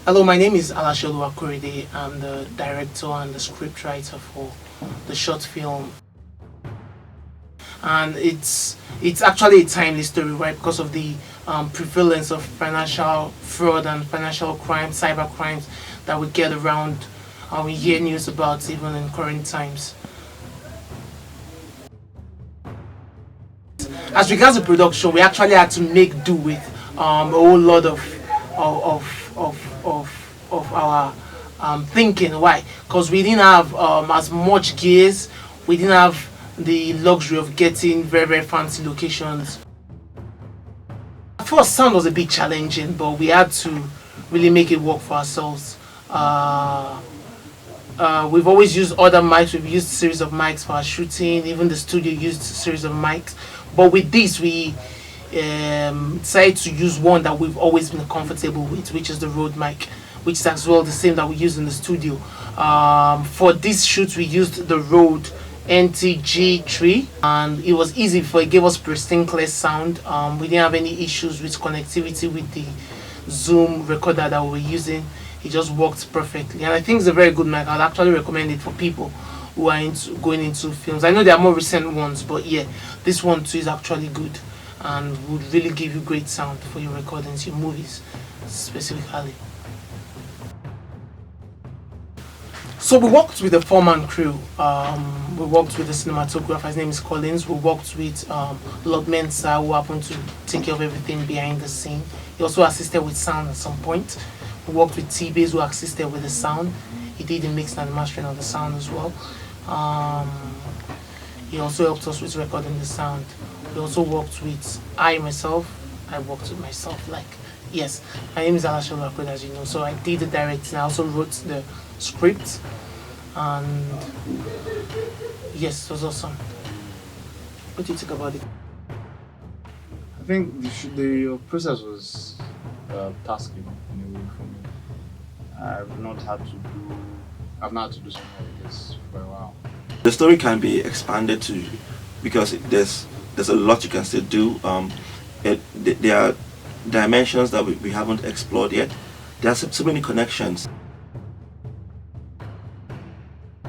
Hello, my name is Alasholu Akorede. I'm the director and the scriptwriter for the short film, and it's actually a timely story, right? Because of the prevalence of financial fraud and financial crime, cyber crimes that we get around, and we hear news about even in current times. As regards to production, we actually had to make do with a whole lot of our thinking. Why? Because we didn't have as much gears. We didn't have the luxury of getting very fancy locations. At first, sound was a bit challenging, but we had to really make it work for ourselves. We've always used other mics. We've used a series of mics for our shooting. Even the studio used a series of mics. But with this, we decided to use one that we've always been comfortable with, which is the RØDE mic, which is as well the same that we use in the studio. For this shoot, we used the RØDE NTG3, and it was easy for it gave us pristine clear sound. We didn't have any issues with connectivity with the Zoom recorder that we were using. It just worked perfectly, and I think it's a very good mic. I'd actually recommend it for people who are going into films. I know there are more recent ones, but yeah, this one too is actually good and would really give you great sound for your recordings, your movies specifically. So we worked with the four-man crew. We worked with the cinematographer. His name is Collins. We worked with Lord Mensa, who happened to take care of everything behind the scene. He also assisted with sound at some point. We worked with T-Base, who assisted with the sound. He did the mix and mastering of the sound as well. He also helped us with recording the sound. We also worked with I worked with myself, like, yes, my name is Alasholu Akorede, as you know, so I did the directing. I also wrote the script, and yes, it was awesome. What do you think about it? I think the process was tasking in a way for me. I've not had to do something like this for a while. The story can be expanded to, because there's a lot you can still do. There are dimensions that we haven't explored yet. There are so many connections.